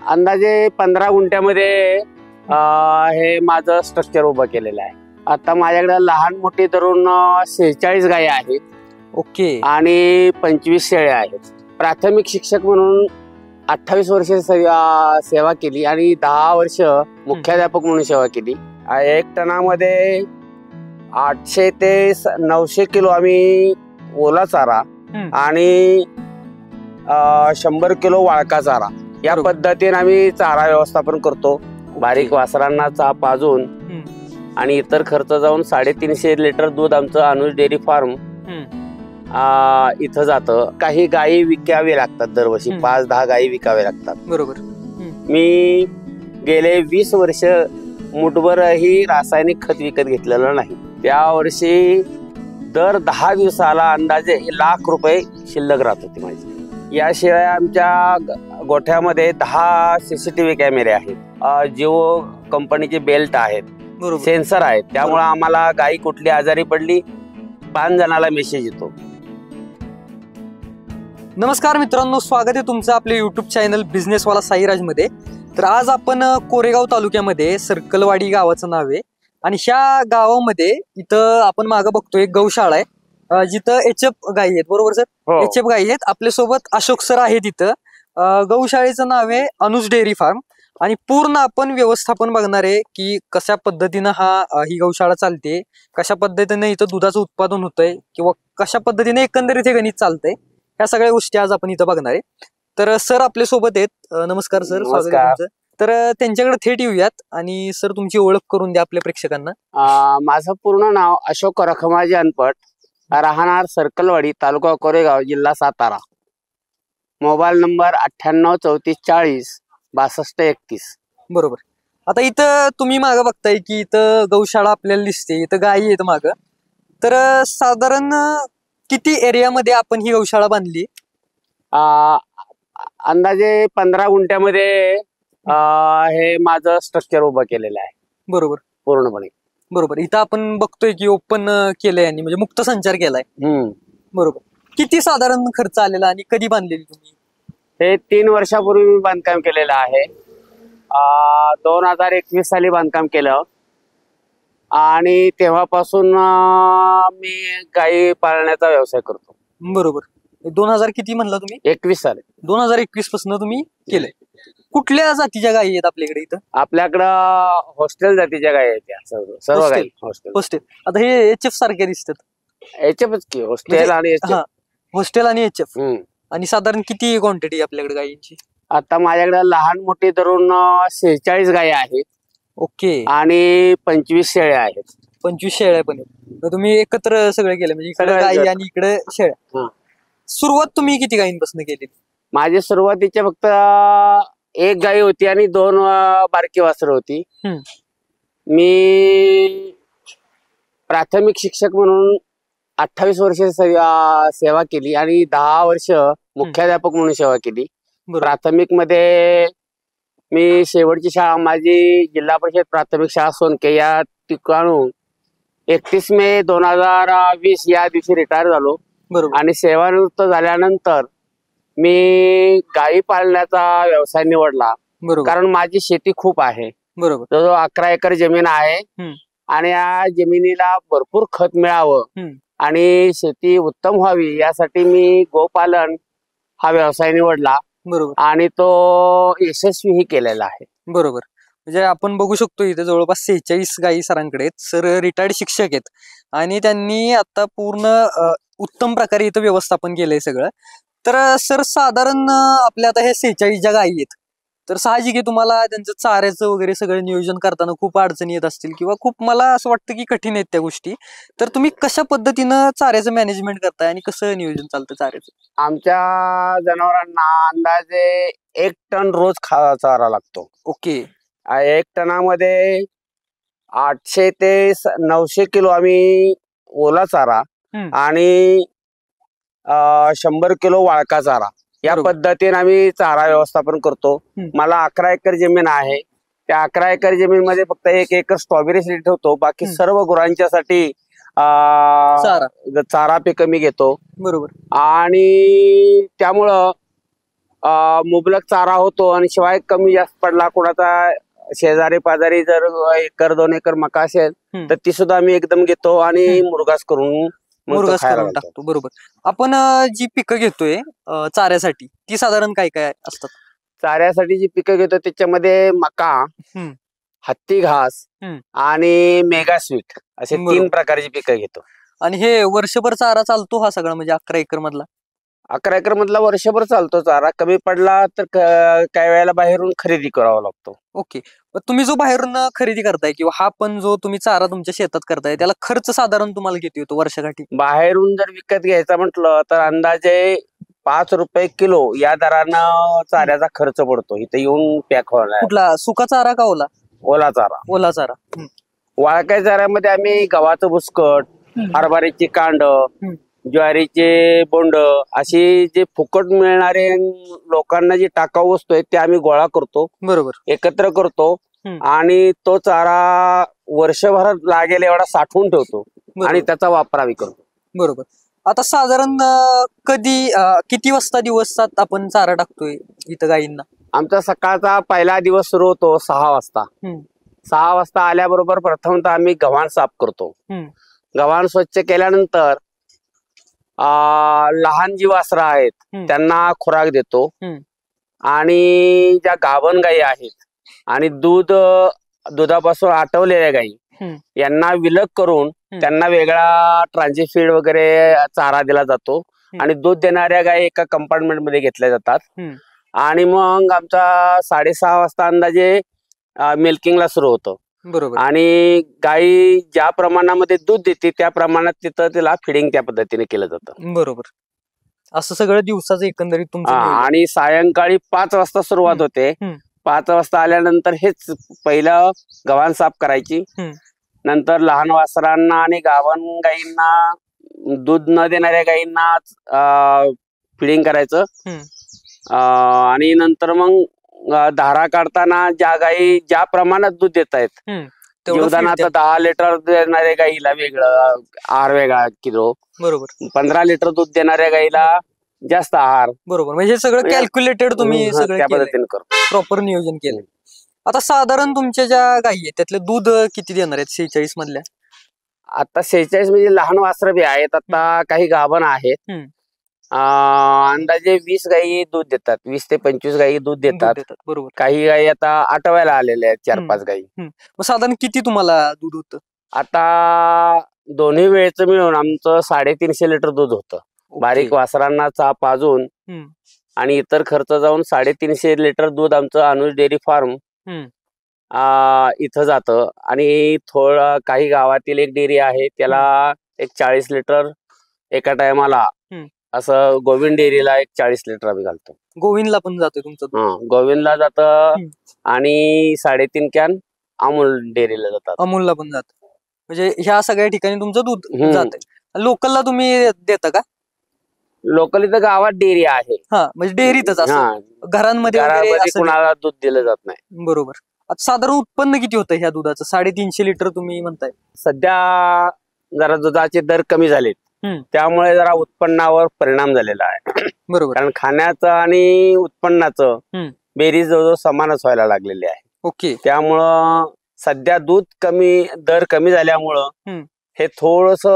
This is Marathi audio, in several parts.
अंदाजे 15 गुंठ्यामध्ये हे माझं स्ट्रक्चर उभं केलेलं आहे. आता माझ्याकडे लहान मोठी धरून 46 गायी आहेत. ओके. आणि 25 शेळ्या आहेत. प्राथमिक शिक्षक म्हणून 28 वर्ष सेवा केली आणि 10 वर्ष मुख्याध्यापक म्हणून सेवा केली. 1 टनामध्ये 800 ते 900 किलो आम्ही ओला चारा आणि 100 किलो वाळका चारा या पद्धतीने आम्ही चारा व्यवस्थापन करतो. बारीक वासरांना पाजून आणि इतर खर्च जाऊन 350 लिटर दूध आमचं अनुज डेअरी फार्म इथं जातं. काही गायी विकावे लागतात, दरवर्षी 5-10 गायी विकावे लागतात. बरोबर. मी गेले 20 वर्ष मुठभरही रासायनिक खत विकत घेतलेलं नाही. त्या वर्षी दर 10 दिवसाला अंदाजे ₹1,00,000 शिल्लक राहत होती माझी. याशिवाय आमच्या गोठ्यामध्ये 10 CCTV कॅमेरे आहेत, जिओ कंपनीचे बेल्ट आहेत, सेन्सर आहेत. त्यामुळे आम्हाला गायी कुठली आजारी पडली 5 जणाला मेसेज येतो. नमस्कार मित्रांनो, स्वागत आहे तुमचं आपल्या युट्यूब चॅनल बिझनेसवाला साईराज मध्ये. तर आज आपण कोरेगाव तालुक्यामध्ये सर्कलवाडी गावाचं नाव आहे आणि ह्या गावामध्ये इथं आपण मागं बघतोय एक गौशाळा आहे जिथं HF गायी आहेत. बरोबर सर? HF गायी आहेत. आपल्यासोबत अशोक सर आहेत. इथं गौशाळेचं नाव आहे अनुज डेअरी फार्म आणि पूर्ण आपण व्यवस्थापन बघणार आहे की कशा पद्धतीनं ही गौशाळा चालते, कशा पद्धतीने इथं दुधाचं उत्पादन होतंय किंवा कशा पद्धतीने एकंदरीत हे गणित चालतंय, ह्या सगळ्या गोष्टी आज आपण इथं बघणार आहे. तर सर आपल्या सोबत आहेत. नमस्कार सर, स्वागत आहे तुमचं. तर त्यांच्याकडे थेट येऊयात आणि सर तुमची ओळख करून द्या आपल्या प्रेक्षकांना. माझं पूर्ण नाव अशोक रखमाजी अनपट, राहणार सर्कलवाडी, तालुका कोरेगाव, जिल्हा सातारा. Mobile number 98 34 40 62 31. बरोबर. आता इथं तुम्ही मागं बघताय की इथं गौशाळा आपल्याला दिसते, इथं गायी आहेत मागं. तर साधारण किती एरियामध्ये आपण ही गौशाळा बांधली? अंदाजे 15 गुंठ्यामध्ये हे माझं स्ट्रक्चर उभं केलेलं आहे. बरोबर. पूर्णपणे. बरोबर. इथं आपण बघतोय की ओपन केलंय आणि म्हणजे मुक्त संचार केलाय. बरोबर. किती साधारण खर्च आलेला आणि कधी बांधलेली तुम्ही? हे 3 वर्षापूर्वी मी बांधकाम केलेलं आहे. 2021 साली बांधकाम केलं आणि तेव्हापासून मी गायी पाळण्याचा व्यवसाय करतो. बरोबर. 2000 किती म्हणला तुम्ही? 21 साली. 2021 पासून तुम्ही केलंय. कुठल्या जातीच्या गायी आहेत आपल्याकडे इथं? आपल्याकडं हॉस्टेल जातीच्या गायी आहेत, सर्व गायी हॉस्टेल. आता हे HF सारखे दिसतात. HFच की हॉस्टेल आणि हॉस्टेल आणि HF. आणि साधारण किती क्वांटिटी आपल्याकडे गायींची? आता माझ्याकडे लहान मोठी धरून 46 गायी आहेत. ओके. आणि 25 शेळ्या आहेत. 25 शेळ्या पण आहेत. तुम्ही एकत्र सगळे केले म्हणजे इकडे गायी आणि इकडे शेळ्या. सुरुवात तुम्ही किती गायींपासून केली? माझी सुरुवातीच्या फक्त 1 गाय होती आणि 2 बारकी वासरं होती. मी प्राथमिक शिक्षक म्हणून 28 वर्ष सेवा केली आणि 10 वर्ष मुख्याध्यापक म्हणून सेवा केली. प्राथमिक मध्ये मी शेवटची शाळा माझी जिल्हा परिषद प्राथमिक शाळा सोनके या ठिकाणून 31 मे 2020 या दिवशी रिटायर झालो. आणि सेवानिवृत्त झाल्यानंतर मी गायी पाळण्याचा व्यवसाय निवडला. कारण माझी शेती खूप आहे. जवळजवळ 11 एकर जमीन आहे आणि या जमिनीला भरपूर खत मिळावं आणि शेती उत्तम व्हावी यासाठी मी गोपालन हा व्यवसाय निवडला. आणि तो यशस्वीही केलेला आहे. बरोबर. म्हणजे आपण बघू शकतो इथे जवळपास 46 गायी सरांकडे आहेत. सर रिटायर्ड शिक्षक आहेत आणि त्यांनी आता पूर्ण उत्तम प्रकारे इथं व्यवस्थापन केलंय सगळं. तर सर साधारण आपल्या आता हे 46 ज्या गायी आहेत तर साहजिक आहे तुम्हाला त्यांचं चाऱ्याचं वगैरे सगळं नियोजन करताना खूप अडचणी येत असतील किंवा खूप मला असं वाटतं की कठीण आहेत त्या गोष्टी. तर तुम्ही कशा पद्धतीनं चाऱ्याचं मॅनेजमेंट करताय आणि कसं नियोजन चालतं चाऱ्याचं? आमच्या जनावरांना अंदाजे 1 टन रोज चारा लागतो. ओके. 1 टनामध्ये 800 ते 900 किलो आम्ही ओला चारा आणि 100 किलो वाळका चारा या पद्धतीने आम्ही चारा व्यवस्थापन करतो. मला 11 एकर जमीन आहे. त्या 11 एकर जमीन मध्ये फक्त 1 एकर स्ट्रॉबेरी सीड ठेवतो. बाकी सर्व गुरांच्यासाठी चारा पिकं मी घेतो. बरोबर. आणि त्यामुळं मुबलक चारा होतो आणि शिवाय कमी जास्त पडला कोणाचा शेजारी पाजारी जर 1-2 एकर मका असेल तर ती सुद्धा आम्ही एकदम घेतो आणि मुरघास करून मग तो मुरघास खायला करून घालतो. टाकतो. बरोबर. आपण जी पिकं घेतोय चाऱ्यासाठी ती साधारण काय काय असतात? चाऱ्यासाठी जी पिकं घेतो त्याच्यामध्ये मका, हत्ती घास आणि मेगा स्वीट असे बरोबर. 3 प्रकारची पिकं घेतो. आणि हे वर्षभर चारा चालतो हा सगळा म्हणजे 11 एकर मधला? 11 एकर मधला वर्षभर चालतो चारा. कमी पडला तर काही वेळेला बाहेरून खरेदी करावा लागतो. ओके. मग तुम्ही जो बाहेरून खरेदी करताय किंवा हा पण जो तुम्ही चारा तुमच्या शेतात करताय त्याला खर्च साधारण तुम्हाला किती होतो वर्षाकाठी? बाहेरून जर विकत घ्यायचा म्हटलं तर अंदाजे 5 रुपये किलो या दरानं चाऱ्याचा खर्च पडतो. इथे येऊन पॅक होणार कुठला सुका चारा का ओला? ओला चारा. ओला चारा. वाळक्या चाऱ्यामध्ये आम्ही गव्हाचं बुसकट, हरभऱ्याची कांड, ज्वारीचे बोंड अशी जे फुकट मिळणारे लोकांना जी टाकाऊ वस्तू आहेत ते आम्ही गोळा करतो, बरोबर. एकत्र करतो आणि तो चारा वर्षभरात लागेल एवढा साठवून ठेवतो आणि त्याचा वापर आम्ही करतो. बरोबर. आता साधारण कधी किती वाजता दिवसात आपण चारा टाकतोय इथं गायींना? आमचा सकाळचा पहिला दिवस सुरू होतो 6 वाजता. 6 वाजता आल्याबरोबर प्रथमतः आम्ही गव्हाण साफ करतो. गव्हाण स्वच्छ केल्यानंतर लहान जी वासरं आहेत त्यांना खुराक देतो आणि ज्या गाभण गायी आहेत आणि दुधापासून आटवलेल्या गायी यांना विलग करून त्यांना वेगळा ट्रान्झिट फीड वगैरे चारा दिला जातो आणि दूध देणाऱ्या गायी एका कंपार्टमेंट मध्ये घेतल्या जातात आणि मग आमचा 6:30 वाजता अंदाजे मिल्किंगला सुरू होतं. बरोबर. आणि गाई ज्या प्रमाणामध्ये दूध देते त्या प्रमाणात तिथं तिला फिडिंग त्या पद्धतीने केलं जातं. बरोबर. असं सगळं दिवसाचं एकंदरीत तुमचं आणि सायंकाळी 5 वाजता सुरुवात होते. 5 वाजता आल्यानंतर हेच पहिलं गव्हाण साफ करायची, नंतर लहान वासरांना आणि गाभण गायींना दूध न देणाऱ्या गायींना फिडिंग करायचं आणि नंतर मग धारा काढताना ज्या गायी ज्या प्रमाणात दूध देत आहेत जीवदानात 10 लिटर देणाऱ्या गाईला वेगळं आहार वेगळा किलो, बरोबर 15 लिटर दूध देणाऱ्या गाईला जास्त आहार. बरोबर. म्हणजे सगळं कॅल्क्युलेटेड तुम्ही त्या पद्धतीने करतो, प्रॉपर नियोजन केलं. आता साधारण तुमच्या ज्या गायी आहेत त्यातले दूध किती देणार आहेत 46 मधल्या? आता 46 म्हणजे लहान वासरं बी आहेत, आता काही गाभण आहेत. अंदाजे 20 गायी दूध देतात, 20 ते 25 गायी दूध देतात. बरोबर. काही गायी आता आठवायला आलेल्या आहेत, 4-5 गायी. मग साधारण किती तुम्हाला दूध होतं? आता दोन्ही वेळचं मिळून आमचं 350 लिटर दूध होतं. बारीक वासरांना पाजून आणि इतर खर्च जाऊन 350 लिटर दूध आमचं अनुज डेअरी फार्म इथं जातं. आणि थोडं काही गावातील एक डेअरी आहे त्याला एक 40 लिटर एका टायमाला, असं गोविंद डेअरीला एक 40 लिटर आम्ही घालतो. गोविंदला पण जातं तुमचं? गोविंदला जातं आणि 3.5 कॅन अमूल डेअरीला जातात. अमूलला पण जातं. म्हणजे ह्या सगळ्या ठिकाणी तुमचं दूध जात. लोकलला तुम्ही देता का? लोकल इथं गावात डेअरी आहे. म्हणजे डेअरीतच असं घरांमध्ये कुणाला दूध दिलं जात नाही. बरोबर. आता साधारण उत्पन्न किती होतं ह्या दुधाचं? 350 लिटर तुम्ही म्हणताय. सध्या जरा दुधाचे दर कमी झालेत, त्यामुळे जरा उत्पन्नावर परिणाम झालेला आहे. बरोबर. कारण खाण्याचं आणि उत्पन्नाचं बेरीज जवळजवळ समानच व्हायला लागलेली आहे. ओके. त्यामुळं सध्या दर कमी झाल्यामुळं हे थोडस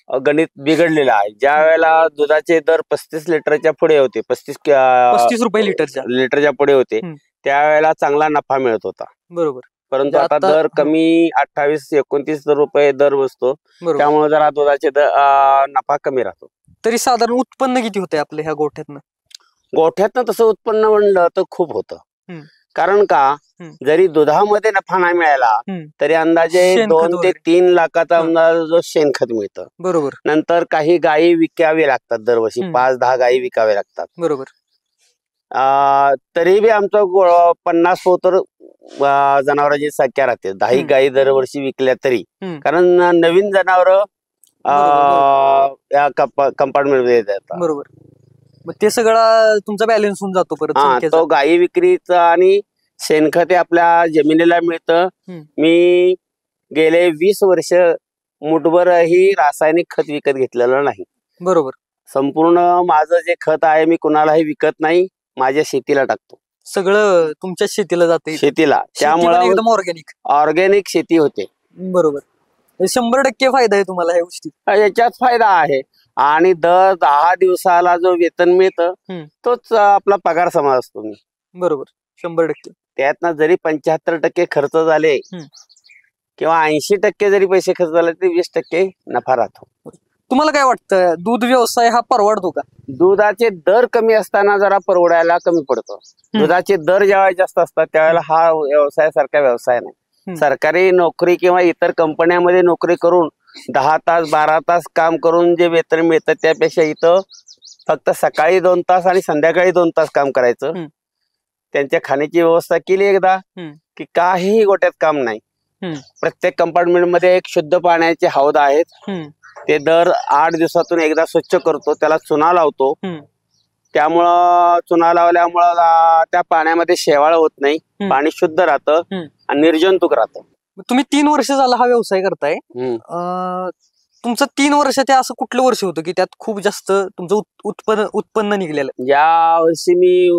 गणित बिघडलेलं आहे. ज्या वेळेला दुधाचे दर 35 लिटरच्या पुढे होते, 35 रुपये लिटरच्या पुढे होते, त्यावेळेला चांगला नफा मिळत होता. बरोबर. परंतु आता दर कमी 28-29 रुपये दर बसतो, त्यामुळे जरा दुधाचे नफा कमी राहतो. तरी साधारण उत्पन्न किती होते आपल्या ह्या गोठ्यातनं? गोठ्यातनं तसं उत्पन्न म्हणलं तर खूप होतं. कारण का, जरी दुधामध्ये नफा नाही मिळाला तरी अंदाजे 2 ते 3 लाखाचा अंदाज शेणखत मिळतं. बरोबर. नंतर काही गायी विकावे लागतात, दरवर्षी 5-10 गायी विकावे लागतात. बरोबर. तरी बी आमचं 50-70 जनावरांची संख्या राहते. 10 गायी दरवर्षी विकल्या तरी, कारण नवीन जनावर या कंपार्टमेंट मध्ये येतात. बरोबर. मग ते सगळं तुमचा बॅलन्स होऊन जातो परत. तो गायी विक्रीचा आणि शेणखत आपल्या जमिनीला मिळतं. मी गेले 20 वर्ष मुठभरही रासायनिक खत विकत घेतलेलं नाही. बरोबर. संपूर्ण माझं जे खत आहे मी कुणालाही विकत नाही माझ्या शेतीला टाकतो. सगळं तुमच्या शेतीला जाते, शेतीला. त्यामुळे एकदम ऑर्गॅनिक शेती होते. बरोबर. 100% फायदा आहे तुम्हाला ह्या गोष्टी. याच्यात फायदा आहे. आणि दर 10 दिवसाला जो वेतन मिळतं तोच आपला पगार समजतो मी. बरोबर. 100%. त्यातनं जरी 75% खर्च झाले किंवा 80% जरी पैसे खर्च झाले तरी 20% नफा राहतो. तुम्हाला काय वाटतं, दूध व्यवसाय हा परवडतो का? दुधाचे दर कमी असताना जरा परवडायला कमी पडतो. दुधाचे दर ज्यावेळेला जास्त असतात त्यावेळेला हा व्यवसाय सारखा व्यवसाय नाही. सरकारी नोकरी किंवा इतर कंपन्यांमध्ये नोकरी करून 10 तास 12 तास काम करून जे वेतन मिळतं त्यापेक्षा इथं फक्त सकाळी 2 तास आणि संध्याकाळी 2 तास काम करायचं. त्यांच्या खाण्याची व्यवस्था केली एकदा की काहीही गोट्यात काम नाही. प्रत्येक कंपार्टमेंट मध्ये एक शुद्ध पाण्याचे हौद आहेत. ते दर 8 दिवसातून एकदा स्वच्छ करतो, त्याला चुना लावतो. त्यामुळं चुना लावल्यामुळं त्या पाण्यामध्ये शेवाळ होत नाही, पाणी शुद्ध राहतं आणि निर्जंतुक राहतं. तुम्ही 3 वर्ष झाला हा व्यवसाय करताय. तुमचं 3 वर्षाचे असं कुठलं वर्ष होतं की त्यात खूप जास्त तुमचं उत्पन्न निघलेलं? ज्या वर्षी मी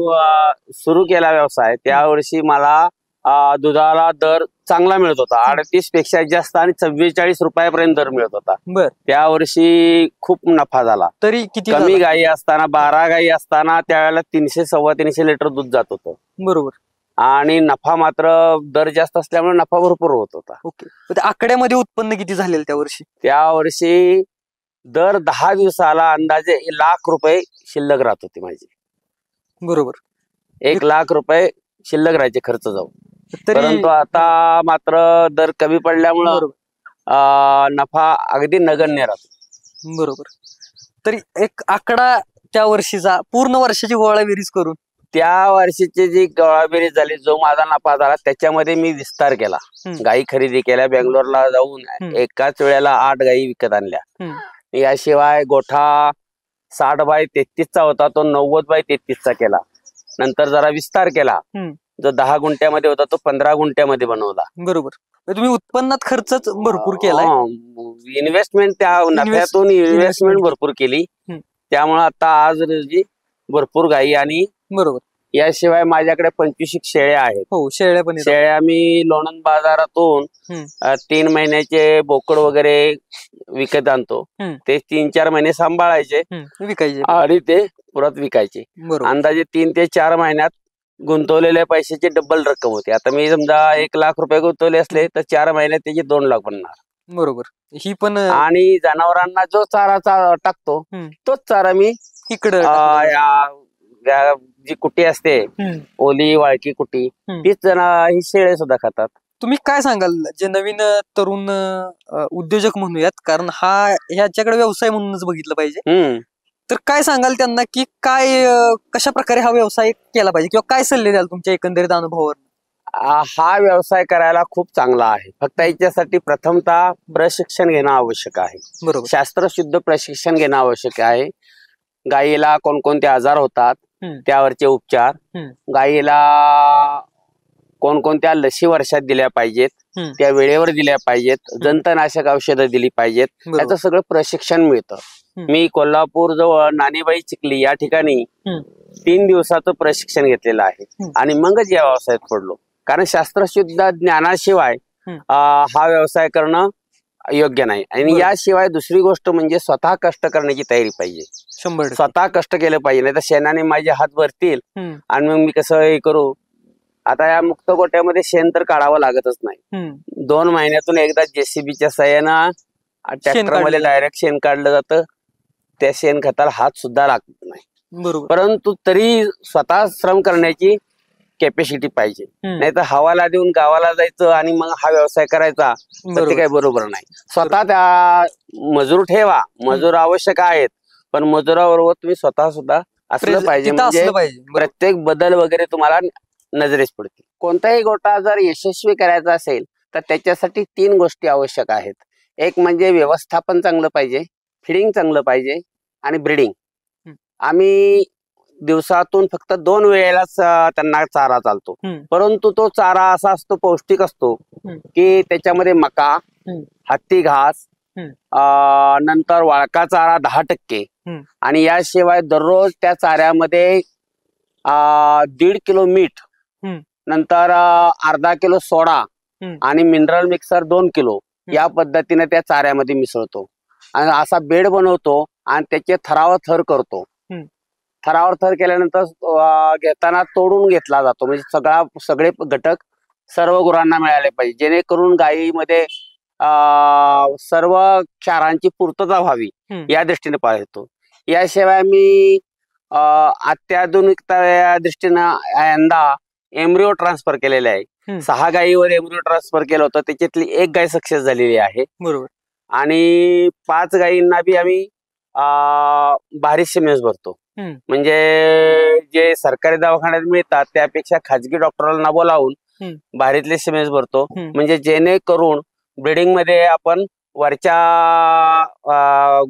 सुरू केला व्यवसाय त्या वर्षी मला दुधाला दर चांगला मिळत होता. 38 पेक्षा जास्त आणि 44 रुपयापर्यंत दर मिळत होता. त्या वर्षी खूप नफा झाला. तरी किती? कमी गायी असताना 12 गायी असताना त्यावेळेला 300 350 लिटर दूध जात होतं. बरोबर. आणि नफा मात्र दर जास्त असल्यामुळे नफा भरपूर होत होता. ओके. आकड्यामध्ये उत्पन्न किती झालेलं त्या वर्षी? त्या वर्षी दर 10 दिवसाला अंदाजे 1 लाख रुपये शिल्लक राहत होती माझी. बरोबर. 1 लाख रुपये शिल्लक राहायचे खर्च जाऊन. परंतु आता मात्र दर कमी पडल्यामुळं नफा अगदी नगण्य राहतो. बरोबर. तरी एक आकडा त्या वर्षीचा पूर्ण वर्षाची गोळाबेरीज करून त्या वर्षीची जी गोळाबेरीज झाली, जो माझा नफा झाला त्याच्यामध्ये मी विस्तार केला. गायी खरेदी केल्या, बेंगलोरला जाऊन एकाच वेळेला 8 गायी विकत आणल्या. याशिवाय गोठा 60 बाय 33चा होता तो 90 बाय 33चा केला. नंतर जरा विस्तार केला. जो 10 गुंठ्यामध्ये होता तो 15 गुंठ्यामध्ये बनवला. बरोबर. तुम्ही उत्पन्नात खर्चच भरपूर केला. इन्व्हेस्टमेंट त्या नफ्यातून इन्व्हेस्टमेंट भरपूर केली. त्यामुळे आता आज रोजी भरपूर गायी आणि बरोबर. याशिवाय माझ्याकडे 25 शेळ्या आहेत. हो, शेळ्या पण. शेळ्या मी लोणंद बाजारातून 3 महिन्याचे बोकड वगैरे विकत आणतो. ते 3-4 महिने सांभाळायचे, विकायचे आणि ते परत विकायचे. अंदाजे 3 ते 4 महिन्यात गुंतवलेल्या पैशाची डबल रक्कम होती. आता मी समजा 1 लाख रुपये गुंतवले असले तर 4 महिन्यात त्याची 2 लाख बनणार. बरोबर. ही पण. आणि जनावरांना जो चारा टाकतो तोच चारा मी इकडे जी कुटी असते, ओली वाळकी कुटी, तीच ही शेळे सुद्धा खातात. तुम्ही काय सांगाल जे नवीन तरुण उद्योजक म्हणूयात, कारण हा ह्याच्याकडे व्यवसाय म्हणूनच बघितलं पाहिजे, तर काय सांगाल त्यांना की काय कशा प्रकारे हा व्यवसाय केला पाहिजे किंवा काय सल्ले द्याल तुमच्या एकंदरीत अनुभवावर? हा व्यवसाय करायला खूप चांगला आहे. फक्त याच्यासाठी प्रथमतः प्रशिक्षण घेणं आवश्यक आहे. बरोबर. शास्त्रशुद्ध प्रशिक्षण घेणं आवश्यक आहे. गायीला कोणकोणते आजार होतात त्यावरचे उपचार, गायीला कोणकोणत्या लसी वर्षात दिल्या पाहिजेत, त्या वेळेवर दिल्या पाहिजेत, जंतनाशक औषधं दिली पाहिजेत, याचं सगळं प्रशिक्षण मिळतं. मी कोल्हापूर जवळ नानीबाई चिखली या ठिकाणी 3 दिवसाचं प्रशिक्षण घेतलेलं आहे आणि मगच या व्यवसायात पडलो. कारण शास्त्रशुद्ध ज्ञानाशिवाय हा व्यवसाय करणं योग्य नाही. आणि याशिवाय दुसरी गोष्ट म्हणजे स्वतः कष्ट करण्याची तयारी पाहिजे. स्वतः कष्ट केलं पाहिजे, नाही तर शेणाने माझे हात भरतील आणि मग मी कसं हे करू. आता या मुक्त गोट्यामध्ये शेण तर काढावं लागतच नाही. 2 महिन्यातून एकदा जेसीबीच्या सहाय्यानं ट्रॅक्टरमध्ये डायरेक्ट शेण काढलं जातं. त्या शेणखताला हात सुद्धा लागत नाही. परंतु तरी स्वतः श्रम करण्याची कॅपॅसिटी पाहिजे. नाही तर हवाला देऊन गावाला जायचं आणि मग हा व्यवसाय करायचा तर ते काही बरोबर नाही. स्वतः त्या मजूर ठेवा, मजूर आवश्यक आहेत, पण मजुराबरोबर तुम्ही स्वतः सुद्धा असलं पाहिजे. म्हणजे प्रत्येक बदल वगैरे तुम्हाला नजरेस पडतील. कोणताही गोठा जर यशस्वी करायचा असेल तर त्याच्यासाठी 3 गोष्टी आवश्यक आहेत. एक म्हणजे व्यवस्थापन चांगलं पाहिजे, फिडिंग चांगलं पाहिजे आणि ब्रीडिंग. आम्ही दिवसातून फक्त 2 वेळेलाच त्यांना चारा चालतो, परंतु तो चारा असा असतो, पौष्टिक असतो की त्याच्यामध्ये मका, हत्ती घास, नंतर वाळका चारा 10% आणि याशिवाय दररोज त्या चाऱ्यामध्ये 1.5 किलो मीठ, हम्म. नंतर अर्धा किलो सोडा आणि मिनरल मिक्सर 2 किलो या पद्धतीने त्या चाऱ्यामध्ये मिसळतो आणि असा बेड बनवतो आणि त्याचे थरावर थर करतो. थरावर थर केल्यानंतर घेताना तोडून घेतला जातो, म्हणजे सगळे घटक सर्व गुरांना मिळाले पाहिजे, जेणेकरून गायीमध्ये सर्व क्षारांची पूर्तता व्हावी या दृष्टीने पाहतो. याशिवाय मी अत्याधुनिकता या दृष्टीनं यंदा एम्ब्रिओ ट्रान्सफर केलेले आहे. 6 गायीवर एम्ब्रिओ ट्रान्सफर केलं होतं, त्याच्यातली 1 गाय सक्सेस झालेली आहे. बरोबर. आणि 5 गायींना बी आम्ही भारी सिमेंस भरतो. म्हणजे जे सरकारी दवाखान्यात मिळतात त्यापेक्षा खाजगी डॉक्टरांना बोलावून भारीतले सिमेंस भरतो, म्हणजे जेणेकरून ब्रिडिंग मध्ये आपण वरच्या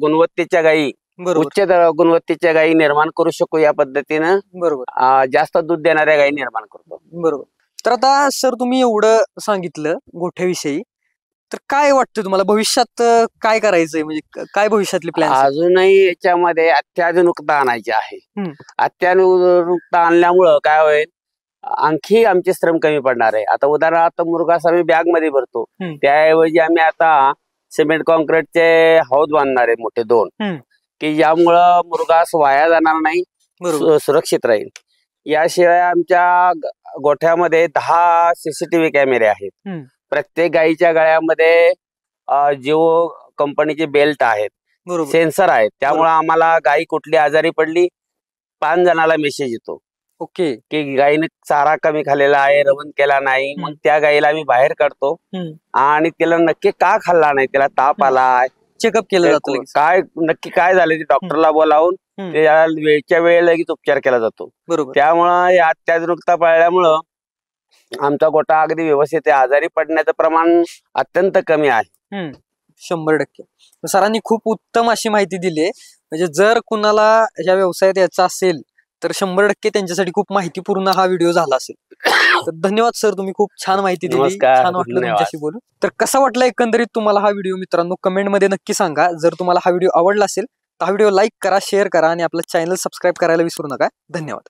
गुणवत्तेच्या गायी, उच्च गुणवत्तेच्या गायी निर्माण करू शकू. या पद्धतीनं बरोबर जास्त दूध देणाऱ्या गायी निर्माण करतो. बरोबर. तर आता सर तुम्ही एवढं सांगितलं गोठ्याविषयी, तर काय वाटतं तुम्हाला भविष्यात काय करायचंय, म्हणजे काय भविष्यातले प्लॅन? अजूनही याच्यामध्ये अत्याधुनिकता आणायची आहे. अत्याधुनिकता आणल्यामुळं काय होईल, आणखी आमचे श्रम कमी पडणार आहे. आता उदाहरणार्थ मुरघास आम्ही बॅग मध्ये भरतो, त्याऐवजी आम्ही आता सिमेंट कॉन्क्रीटचे हौद बांधणार आहे मोठे 2, की ज्यामुळं मुरघास वाया जाणार नाही, सुरक्षित राहील. याशिवाय आमच्या गोठ्यामध्ये 10 CCTV कॅमेरे आहेत. प्रत्येक गायीच्या गळ्यामध्ये जिओ कंपनीचे बेल्ट आहेत, सेन्सर आहेत. त्यामुळे आम्हाला गायी कुठली आजारी पडली 5 जणाला मेसेज येतो, ओके, की गायीने चारा कमी खाल्लेला आहे, रवण केला नाही. मग त्या गायीला आम्ही बाहेर काढतो आणि तिला नक्की का खाल्ला नाही, तिला ताप आलाय, चेकअप केलं जातं, काय नक्की काय झालं ते डॉक्टरला बोलावून वेळच्या वेळ लगेच उपचार केला जातो. त्यामुळं या अत्याधुनिकता पाळल्यामुळं आमचा गोठा अगदी व्यवस्थित आहे. आजारी पडण्याचं प्रमाण अत्यंत कमी आहे. 100%. सरांनी खूप उत्तम अशी माहिती दिली आहे. म्हणजे जर कुणाला या व्यवसायात यायचं असेल तर 100% त्यांच्यासाठी खूप माहितीपूर्ण हा व्हिडिओ झाला असेल. तर धन्यवाद सर, तुम्ही खूप छान माहिती दिली, छान वाटलं तुमच्याशी बोलून. तर कसा वाटला एकंदरीत तुम्हाला हा व्हिडिओ मित्रांनो कमेंट मध्ये नक्की सांगा. जर तुम्हाला हा व्हिडिओ आवडला असेल तर हा व्हिडिओ लाईक करा, शेअर करा आणि आपलं चॅनल सबस्क्राईब करायला विसरू नका. धन्यवाद.